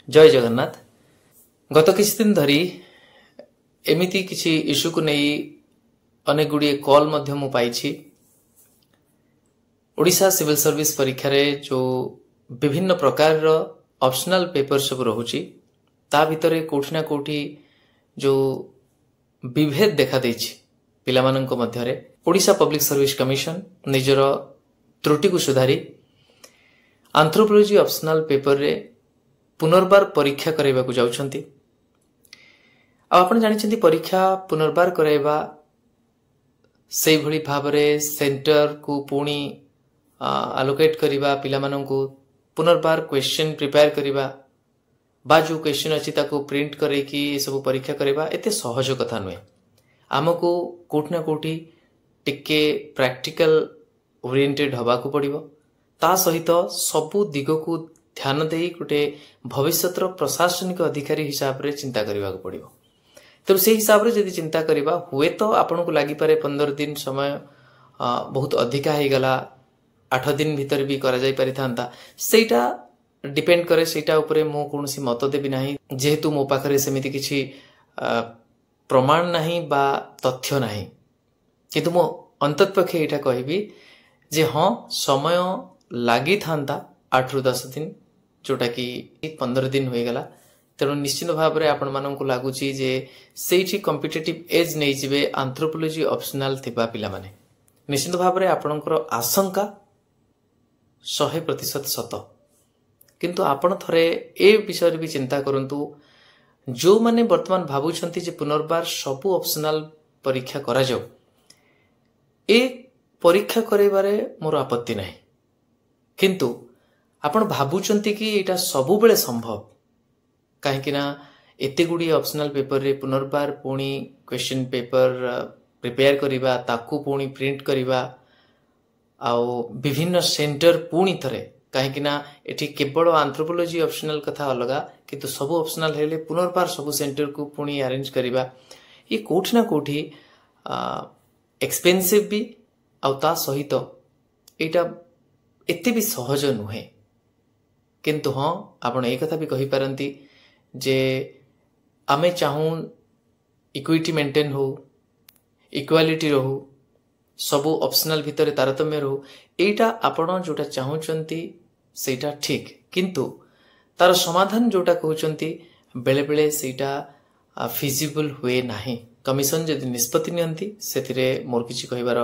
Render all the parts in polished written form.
जय जगन्नाथ। गत किछि दिन धरी एमिति किछि इश्यू को नहीं अनेक गुड़िए कॉल मध्य मु पाइछि। ओडिशा सिविल सर्विस परीक्षा रे जो विभिन्न प्रकार रो ऑप्शनल पेपर सब रहुछि ता भितरे कोठी ना कोठी जो विभेद देखा देछि पिलामानंक मध्य रे ओडिशा पब्लिक सर्विस कमिशन निजर त्रुटि को सुधारी एंथ्रोपोलॉजी ऑप्शनल पेपर रे पुनर्बार परीक्षा कराइबा को जाउछंती। आपण जानिछंती परीक्षा पुनर्बार कराइबा सेई भली भाबरे सेंटर को पुणी आलोकेट करिबा पिलामानंकु पुनर्बार क्वेश्चन प्रिपेयर करिबा बा जो क्वेश्चन अछि ताको प्रिंट करे कि ए सब परीक्षा करिबा एते सहज कथा नुए। आमको कोठ ना कोठी टिके प्रैक्टिकल ओरिएंटेड हबा को पड़िबो। ता सहित सबु दिग को ध्यान देई गोटे भविष्यतर प्रशासनिक अधिकारी हिसाब रे चिंता करिबा को पड़िबो। तो से हिसाब रे यदि चिंता करिबा हुए तो आपन को लागि पारे 15 दिन समय बहुत अधिका हे गला 8 दिन भीतर भी करा जाई पारि थांता सेटा डिपेंड करे सेटा ऊपर मो कोनसी मत देबी नाही जेहेतु मो पाखरे समिति किछि प्रमाण नाही बा तथ्य नाही किंतु मो अंततपक्षे एटा कहबी जे हां समय लागि थांता 8 रु 10 दिन जोटा कि 15 दिन होई गला। तेणु निश्चित भाव में आपण मानक लगुच से कॉम्पिटिटिव एज नहीं जिवे एंथ्रोपोलॉजी ऑप्शनल थिबा पिला माने निश्चित भाव में आपणकर आशंका 100% सत किंतु आपण थरे ए विषय भी चिंता करंतु जो माने वर्तमान भाबुछंती जे पुनर्बार सबु ऑप्शनल परीक्षा करा जाओ ए परीक्षा करेबारे मोर आपत्ति नहीं किंतु आपण भाबुछंती कि एटा सबु बेले संभव कहीं ना एते गुडी ऑप्शनल पेपर रे पुनर्बार पुणी क्वेश्चन पेपर प्रिपेयर करिबा ताकू पुणी प्रिंट करिबा आउ विभिन्न सेंटर पुणी थरे कहीं ना एठी केवल एंथ्रोपोलॉजी ऑप्शनल कथा अलगा किंतु सब ऑप्शनल हेले पुनर्बार सब सेंटर को पुणी अरेंज करिबा ये कोठी ना कोठी एक्सपेंसिव भी आउ ता सहित एटा एते भी सहज नुहे किंतु हाँ आपण एक कथा भी कहि पारंती जे आमे चाहूं इक्विटी मेंटेन हो इक्वालिटी रहू सबु ऑप्शनल भितर तारतम्य रहू एटा आपण जोटा चाहूचंती सेटा ठीक किंतु तार समाधान जोटा कहउचंती बेले बेले सेटा फिजिबल हुए नाही। कमिशन जदि निष्पत्ति नियंती सेथिरे मोर किछि कहिबार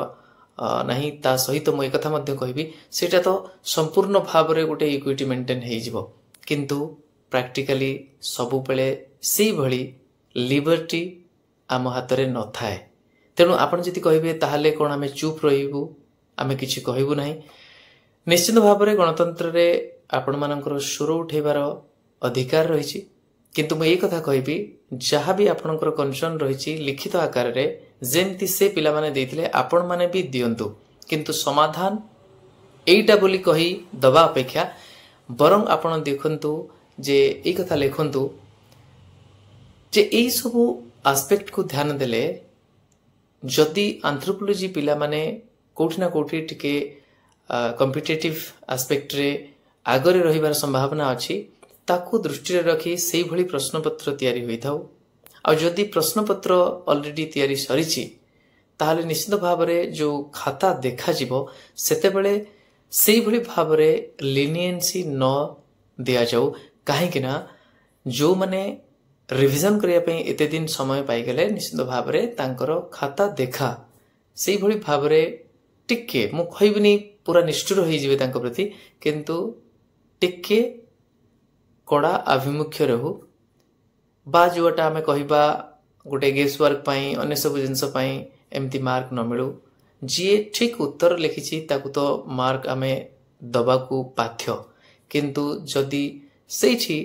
नहीं ता सहित मु एक कथा मध्य कहबी सेटा तो संपूर्ण भाव रे गोटे इक्विटी मेंटेन हेइ जिवो किंतु प्रैक्टिकली सबु बेले सेई भली लिबर्टी आम हाथ रे न थाए। तेणु आपण जति कहबे ताहाले कोन आमे चुप रहिबु आमे किछि कहबु नाही। निश्चित भाव रे गणतंत्र रे आपण मानकर सुर उठेबार अधिकार रहिछि किंतु मु ए कथा कहबी जहाँ भी आपणकर कंसर्न रहिछि लिखित आकार रे जेमती से पिला माने देथिले आपण माने भी दियंतु किंतु समाधान एइटा बोली कही दबा अपेक्षा बरं आपण देखंतु जे ए कथा लेखंतु जे एई सब एस्पेक्ट को ध्यान देले जदि एंथ्रोपोलॉजी पिला माने कोठी ना कोठी टिके कॉम्पिटिटिव एस्पेक्ट रे आगरे रहिबार संभावना अछि ताकू दृष्टि रे रखी सेई भली प्रश्नपत्र तयारी होई थाउ आ जदि प्रश्नपत्र ऑलरेडी तयारी सरिछि ताहाले निश्चित भाव रे जो खाता देखा जिवो सेते बेले सेई भली भाव रे लिनिएंसी न दिया जाऊ काहे कि ना जो माने रिविजन करिया पई एते दिन समय पाई गेले निश्चित भाव रे तांकर खाता देखा सेई भली भाव रे टिके मु कहबिनी पूरा निष्ठुर होई जिवे तांक प्रति किंतु टिके कड़ा अभिमुख्य रहू बा जोटा आमे कहिबा गोटे गेस वर्क पाई अन्य सब जिंस पाई एमती मार्क न मिलू जी ठीक उत्तर लिखिछि ताकू तो मार्क आमे दबा को बाध्य किंतु जदि सेठी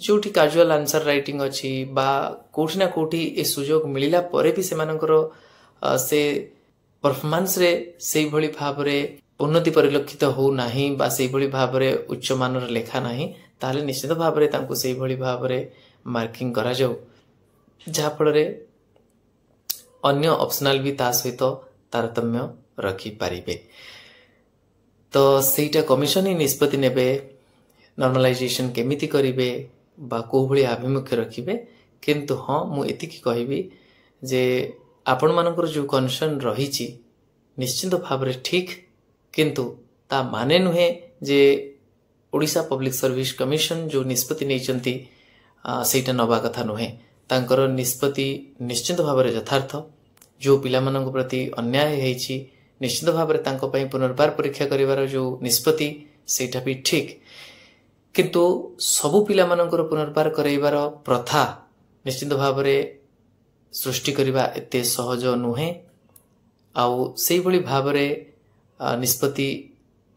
जोठी कैजुअल आंसर राइटिंग अछि बा कोठी ना कोठी ए सुजोग मिलिला परे भी सेमानकर से परफॉर्मेंस रे सेई भली भाव रे उन्नति परिलक्षित हो नाही बा सेई भली भाव रे उच्च मानर लेखा नाही ताले निश्चित भाव रे तांको सेई भली भाव रे मार्किंग करा जाऊ जहा फल रे अन्य ऑप्शनल भी ता सहित तारतम्य रखी पारिबे। तो सेटा कमिशन ही निष्पत्ति नेबे नॉर्मलाइजेशन केमिति करिवे बा को भली अभिमुख्य रखिबे किंतु हाँ मु एतिकी कहबी जे आपण मानकर जो कंसर्न रही निश्चित भाव रे ठीक किंतु ता माने नुहे जे ओडिशा पब्लिक सर्विस कमिशन जो निष्पत्ति नैचंती सेटा नबा कथा नुहे तांकर निष्पत्ति निश्चित भाव रे यथार्थ जो पिला मानक प्रति अन्याय हेछि निश्चित भाव रे तांको पई पुनर्बार परीक्षा करिवार जो निष्पत्ति सेटा भी ठीक किंतु सबु पिला मानकर पुनर्बार करैबार प्रथा निश्चित भाव रे सृष्टि करिबा एते सहज नुहे आउ सेही भली भाव रे निष्पत्ति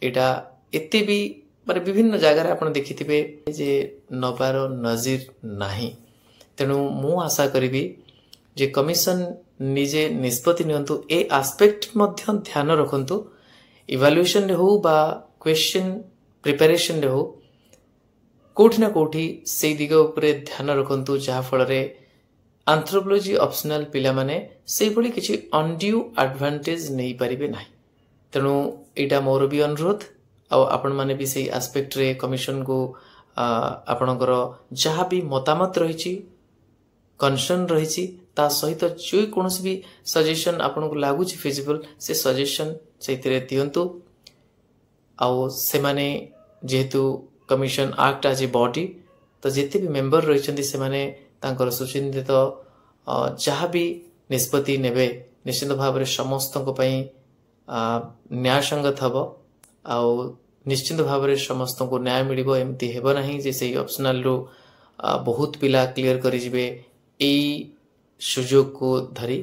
एटा एते भी माने विभिन्न जगह रे आपण देखिथिबे जे नबार नजीर नाही तेणु मु आशा करिबी जे कमिशन निजे निष्पत्ति नियंतु ए एस्पेक्ट मध्य ध्यान रखंतु इवैल्यूएशन रे हो बा क्वेश्चन प्रिपरेशन रे हो कोठी ना कोठी से दिग उपरे ध्यान रखंतु जहा फल रे एंथ्रोपोलॉजी ऑप्शनल पिला माने सेही भली किछि अनड्यू एडवांटेज नै परिबे नाही तेणु एटा मोर भी अनुरोध आ आपण माने भी सेही एस्पेक्ट रे कमिशन को आपणकर जहा भी मतामत रहिछि कंसर्न रहिछि ता सहित जो कोनोसी भी सजेशन आपन को लागु छि फिजिबल से सजेशन सेतिरे दियंतु आ से माने जेहेतु कमिशन एक्ट आज ए बॉडी तो जिते भी मेंबर रहिछन्ति से माने तांकर सुचिंतित जहाँ भी निष्पत्ति नेबे निश्चित भाव रे समस्त को पई न्याय संगत हबो आ निश्चित भाव रे समस्त को न्याय मिलिबो एमती हेबो नाही जे सेही ऑप्शनल रो बहुत पिला क्लियर करि जिवे एई सुजोग को धरी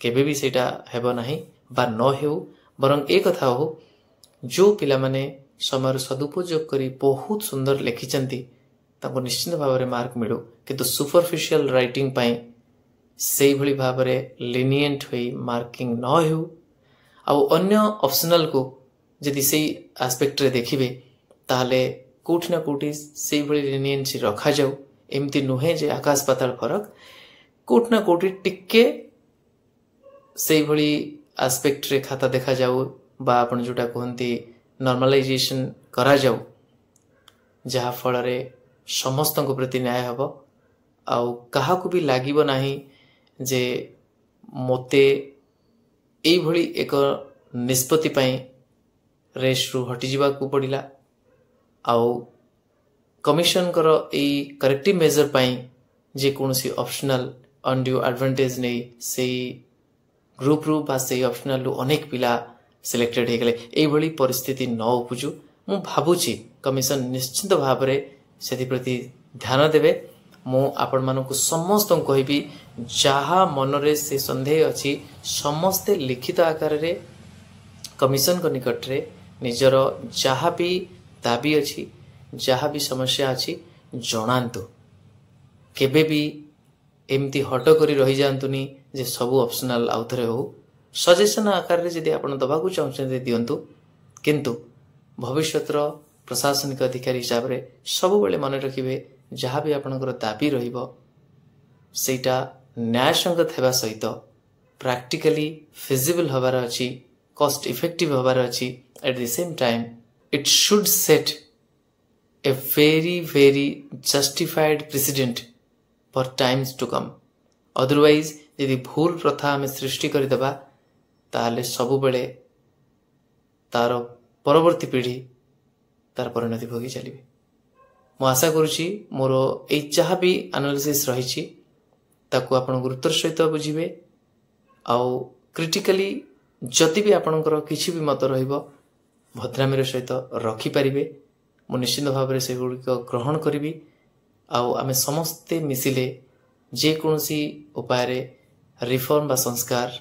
केबे भी सेटा हेबो नाही बा न हेउ बरं एक कथा हो जो पिला माने समय सदुपयोग करी बहुत सुंदर लिखिचंती ताको निश्चित भाव रे मार्क मिलु किंतु सुपरफिशियल राइटिंग पाई सेही भली भाव रे लिनिएंट होई मार्किंग न हेउ आ अन्य ऑप्शनल को यदि सेही एस्पेक्ट रे देखिबे ताले कोठी ना कोठी सेही भली लिनिएंसी रखा जाऊ एमती नुहे जे आकाश पाताल फरक कोठ ना कोठी टिके सेही भली एस्पेक्ट रे खाता देखा जाऊ बा आपण जोटा कहंती नॉर्मलाइजेशन करा जाऊ जहा फल रे समस्त को प्रति न्याय हबो आउ कहा को भी लागिबो नाही जे मोते एई भली एक निष्पत्ति पई रेस रु हटि जिबा को पडिला आउ कमिशन करो एई करेक्टिव मेजर पई जे कोनोसी ऑप्शनल अनड्यू एडवांटेज नै सेई ग्रुप रु बा सेई ऑप्शनल रु अनेक पिला सिलेक्टेड हे गले एई भली परिस्थिति न उपजु मु भाबुची कमिशन निश्चित भाव रे सेति प्रति ध्यान देबे मु आपण मानकु समस्त कहबी जहा मन रे से संदेह अछि समस्त लिखित आकार रे कमिशन को निकट रे निजर जहा भी दाबी अछि जहा भी समस्या अछि जणांतु केबे भी एमती हट करी रही जांतुनी जे सबु ऑप्शनल आउथरे हो सजेशन आकार रे जदि आपण दबा को चाहछन दियंतु किंतु भविष्यतर प्रशासनिक अधिकारी हिसाब रे सब बेले मन रखिबे जहाँ भी आपनकर दाबी रहिबो सेटा न्याय संगत हेबा सहित प्रैक्टिकली फिजिबल हबार अछि कॉस्ट इफेक्टिव हबार अछि at the same time it should set A very justified precedent for times to come otherwise यदि भूल प्रथा आम सृष्टि करदेबा ताले सबु बेले तार परवर्ती पीढ़ी तार परिणति भोगी चलिबे मु आशा करुछि मोर ए जहाँ भी एनालिसिस रही ताकू आपण गुरुत्वर सहित बुझिबे आउ क्रिटिकली जदि भी आपणकर किछि भी मत रहिबो भद्रामीर सहित रखि पारिबे मु निश्चित भाव में से गुड़िक ग्रहण करी आउ आमे समस्ते मिसिले जे कोनोसी उपाय रे रिफॉर्म बा संस्कार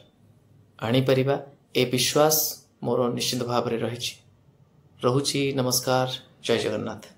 आनी परिबा ए विश्वास मोर निश्चित भाव में रही। नमस्कार, जय जगन्नाथ।